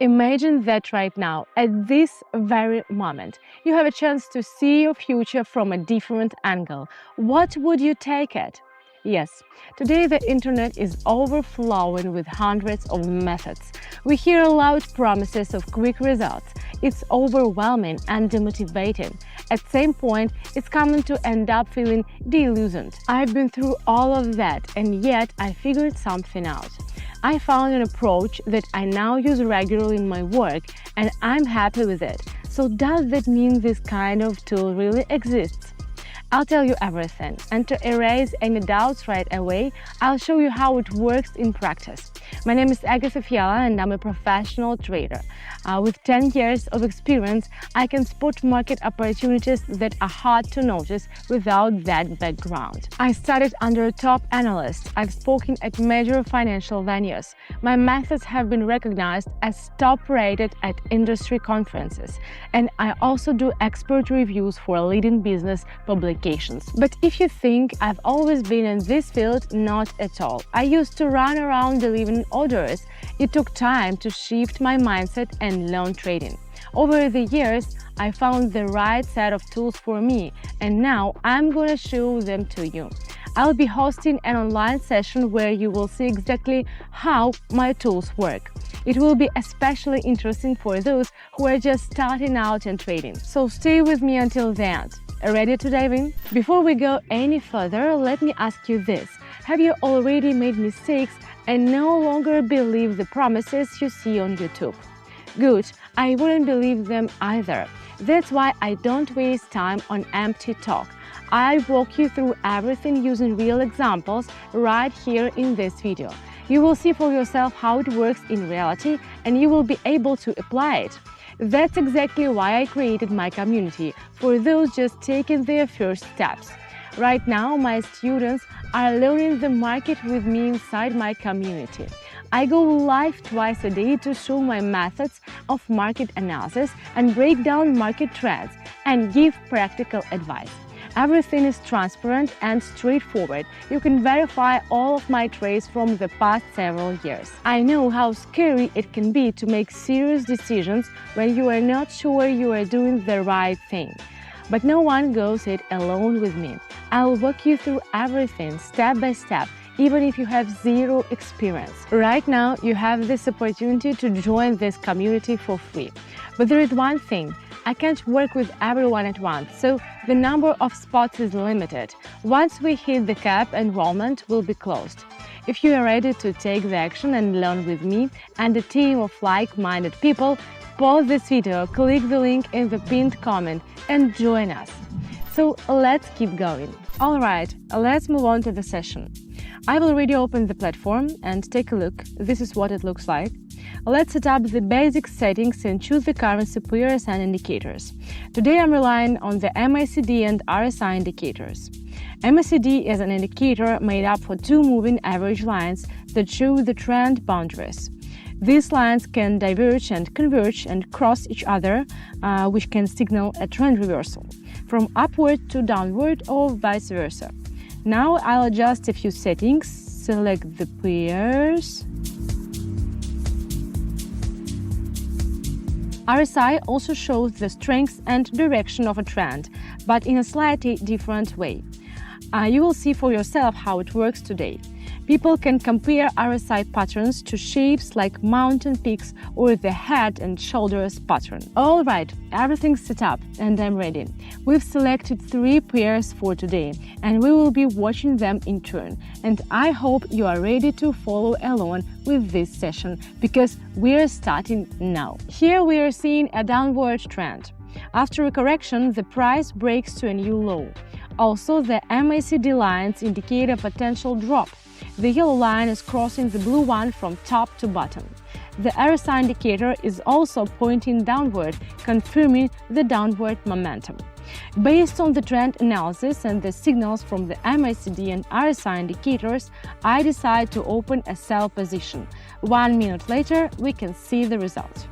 Imagine that right now, at this very moment, you have a chance to see your future from a different angle. What would you take it? Yes, today the internet is overflowing with hundreds of methods. We hear loud promises of quick results. It's overwhelming and demotivating. At the same point, it's common to end up feeling disillusioned. I've been through all of that, and yet I figured something out. I found an approach that I now use regularly in my work, and I'm happy with it. So does that mean this kind of tool really exists? I'll tell you everything, and to erase any doubts right away, I'll show you how it works in practice. My name is Agatha Fiala, and I'm a professional trader. With 10 years of experience, I can spot market opportunities that are hard to notice without that background. I studied under a top analyst. I've spoken at major financial venues. My methods have been recognized as top-rated at industry conferences, and I also do expert reviews for leading business publications. But if you think I've always been in this field, not at all. I used to run around delivering orders. It took time to shift my mindset and learn trading. Over the years, I found the right set of tools for me, and now I'm gonna show them to you. I'll be hosting an online session where you will see exactly how my tools work. It will be especially interesting for those who are just starting out in trading. So stay with me until the end. Ready to dive in? Before we go any further, let me ask you this. Have you already made mistakes and no longer believe the promises you see on YouTube? Good, I wouldn't believe them either. That's why I don't waste time on empty talk. I walk you through everything using real examples right here in this video. You will see for yourself how it works in reality, and you will be able to apply it. That's exactly why I created my community, for those just taking their first steps. Right now, my students are learning the market with me inside my community. I go live twice a day to show my methods of market analysis and break down market trends and give practical advice. Everything is transparent and straightforward. You can verify all of my trades from the past several years. I know how scary it can be to make serious decisions when you are not sure you are doing the right thing. But no one goes it alone with me. I'll walk you through everything step by step, even if you have zero experience. Right now, you have this opportunity to join this community for free. But there is one thing. I can't work with everyone at once, so the number of spots is limited. Once we hit the cap, enrollment will be closed. If you are ready to take the action and learn with me and a team of like-minded people, pause this video, click the link in the pinned comment and join us. So let's keep going. Alright, let's move on to the session. I've already opened the platform and take a look. This is what it looks like. Let's set up the basic settings and choose the currency pairs and indicators. Today I'm relying on the MACD and RSI indicators. MACD is an indicator made up for two moving average lines that show the trend boundaries. These lines can diverge and converge and cross each other, which can signal a trend reversal, from upward to downward or vice versa. Now I'll adjust a few settings, select the pairs. RSI also shows the strength and direction of a trend, but in a slightly different way. You will see for yourself how it works today. People can compare RSI patterns to shapes like mountain peaks or the head and shoulders pattern. Alright, everything's set up and I'm ready. We've selected 3 pairs for today and we will be watching them in turn. And I hope you are ready to follow along with this session because we're starting now. Here we are seeing a downward trend. After a correction, the price breaks to a new low. Also, the MACD lines indicate a potential drop. The yellow line is crossing the blue one from top to bottom. The RSI indicator is also pointing downward, confirming the downward momentum. Based on the trend analysis and the signals from the MACD and RSI indicators, I decide to open a sell position. 1 minute later, we can see the result.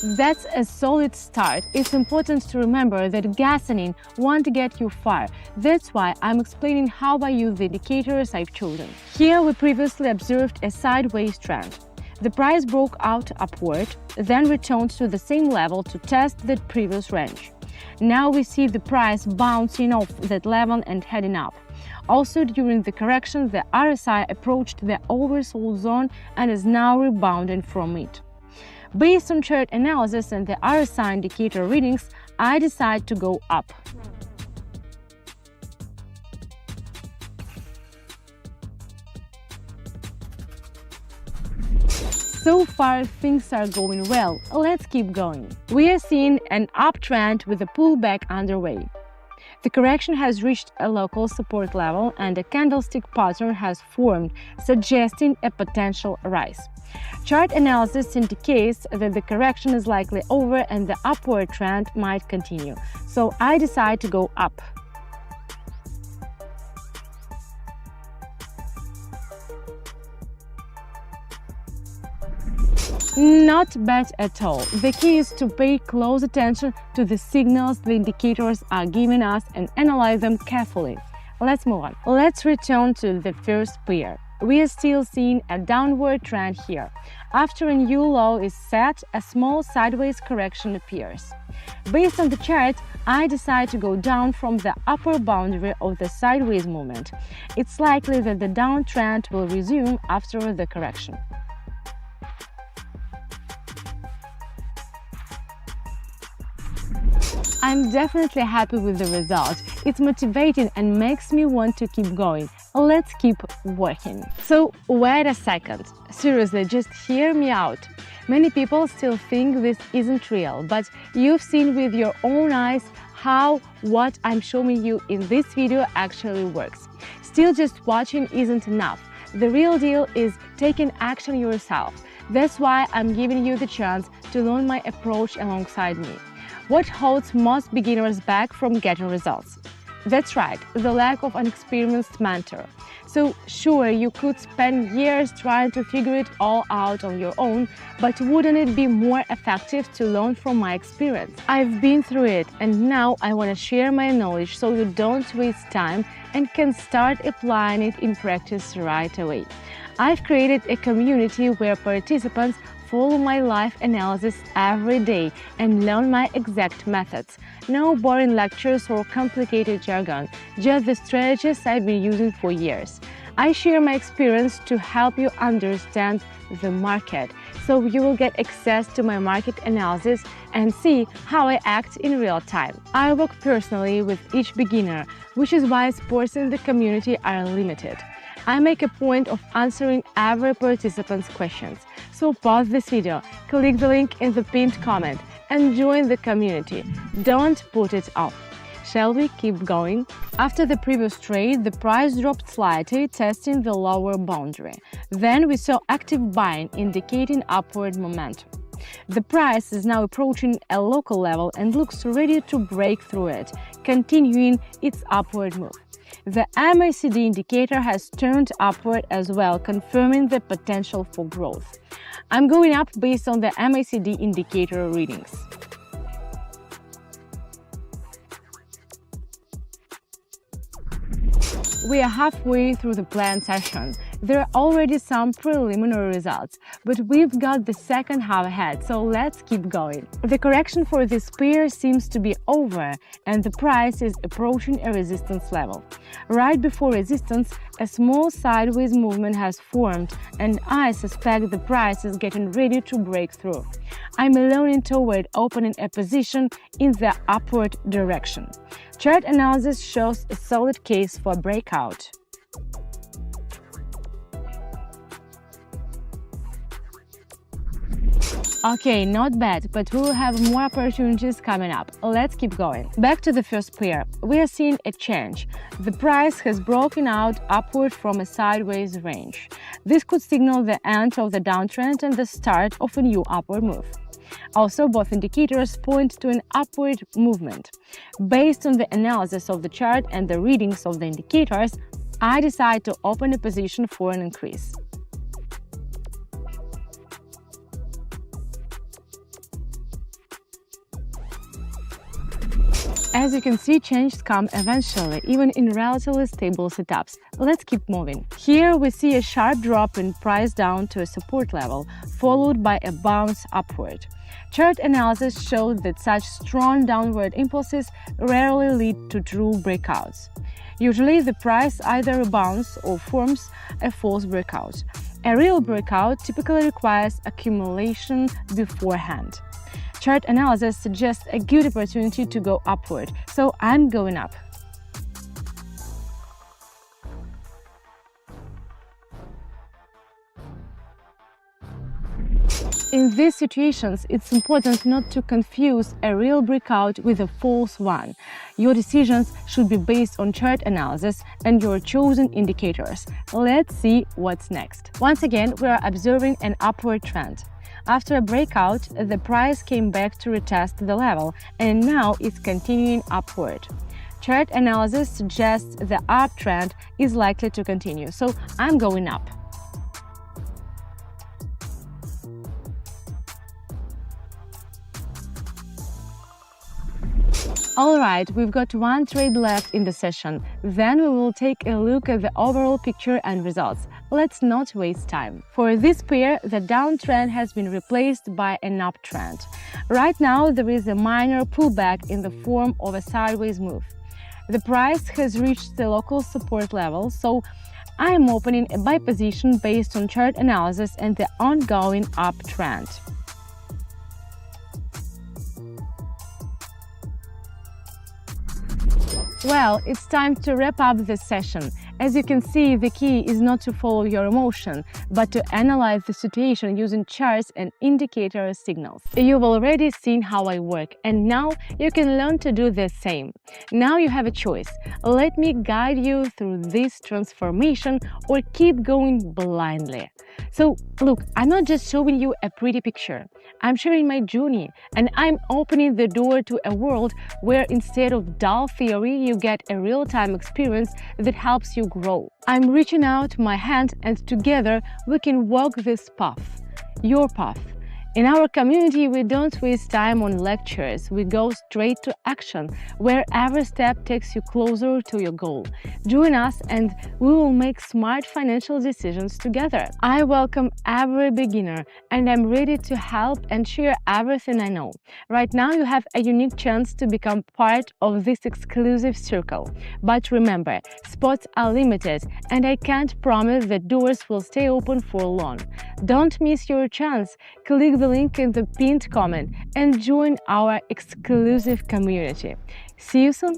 That's a solid start. It's important to remember that guessing won't get you far. That's why I'm explaining how I use the indicators I've chosen. Here we previously observed a sideways trend. The price broke out upward, then returned to the same level to test the previous range. Now we see the price bouncing off that level and heading up. Also, during the correction, the RSI approached the oversold zone and is now rebounding from it. Based on chart analysis and the RSI indicator readings, I decide to go up. So far, things are going well. Let's keep going. We are seeing an uptrend with a pullback underway. The correction has reached a local support level and a candlestick pattern has formed, suggesting a potential rise. Chart analysis indicates that the correction is likely over and the upward trend might continue. So I decide to go up. Not bad at all. The key is to pay close attention to the signals the indicators are giving us and analyze them carefully. Let's move on. Let's return to the first pair. We are still seeing a downward trend here. After a new low is set, a small sideways correction appears. Based on the chart, I decide to go down from the upper boundary of the sideways movement. It's likely that the downtrend will resume after the correction. I'm definitely happy with the result. It's motivating and makes me want to keep going. Let's keep working. So, wait a second. Seriously, just hear me out. Many people still think this isn't real, but you've seen with your own eyes how what I'm showing you in this video actually works. Still, just watching isn't enough. The real deal is taking action yourself. That's why I'm giving you the chance to learn my approach alongside me. What holds most beginners back from getting results? That's right, the lack of an experienced mentor. So sure, you could spend years trying to figure it all out on your own, but wouldn't it be more effective to learn from my experience? I've been through it and now I want to share my knowledge so you don't waste time and can start applying it in practice right away. I've created a community where participants follow my live analysis every day and learn my exact methods. No boring lectures or complicated jargon, just the strategies I've been using for years. I share my experience to help you understand the market, so you will get access to my market analysis and see how I act in real time. I work personally with each beginner, which is why sports in the community are limited. I make a point of answering every participant's questions. So pause this video, click the link in the pinned comment and join the community. Don't put it off. Shall we keep going? After the previous trade, the price dropped slightly, testing the lower boundary. Then we saw active buying, indicating upward momentum. The price is now approaching a local level and looks ready to break through it, continuing its upward move. The MACD indicator has turned upward as well, confirming the potential for growth. I'm going up based on the MACD indicator readings. We are halfway through the planned session. There are already some preliminary results, but we've got the second half ahead, so let's keep going. The correction for this pair seems to be over, and the price is approaching a resistance level. Right before resistance, a small sideways movement has formed, and I suspect the price is getting ready to break through. I'm leaning toward opening a position in the upward direction. Chart analysis shows a solid case for breakout. Okay, not bad, but we will have more opportunities coming up. Let's keep going. Back to the first pair. We are seeing a change. The price has broken out upward from a sideways range. This could signal the end of the downtrend and the start of a new upward move. Also, both indicators point to an upward movement. Based on the analysis of the chart and the readings of the indicators, I decide to open a position for an increase. As you can see, changes come eventually, even in relatively stable setups. Let's keep moving. Here we see a sharp drop in price down to a support level, followed by a bounce upward. Chart analysis shows that such strong downward impulses rarely lead to true breakouts. Usually, the price either rebounds or forms a false breakout. A real breakout typically requires accumulation beforehand. Chart analysis suggests a good opportunity to go upward, so I'm going up. In these situations, it's important not to confuse a real breakout with a false one. Your decisions should be based on chart analysis and your chosen indicators. Let's see what's next. Once again, we are observing an upward trend. After a breakout, the price came back to retest the level, and now it's continuing upward. Chart analysis suggests the uptrend is likely to continue, so I'm going up. Alright, we've got one trade left in the session. Then we will take a look at the overall picture and results. Let's not waste time. For this pair, the downtrend has been replaced by an uptrend. Right now, there is a minor pullback in the form of a sideways move. The price has reached the local support level, so I am opening a buy position based on chart analysis and the ongoing uptrend. Well, it's time to wrap up this session. As you can see, the key is not to follow your emotion, but to analyze the situation using charts and indicator signals. You've already seen how I work, and now you can learn to do the same. Now you have a choice. Let me guide you through this transformation or keep going blindly. So, look, I'm not just showing you a pretty picture. I'm sharing my journey, and I'm opening the door to a world where instead of dull theory, you get a real-time experience that helps you grow. I'm reaching out my hand, and together we can walk this path, your path. In our community, we don't waste time on lectures, we go straight to action, where every step takes you closer to your goal. Join us and we will make smart financial decisions together. I welcome every beginner and I'm ready to help and share everything I know. Right now, you have a unique chance to become part of this exclusive circle. But remember, spots are limited and I can't promise that doors will stay open for long. Don't miss your chance. Click the link in the pinned comment and join our exclusive community. See you soon!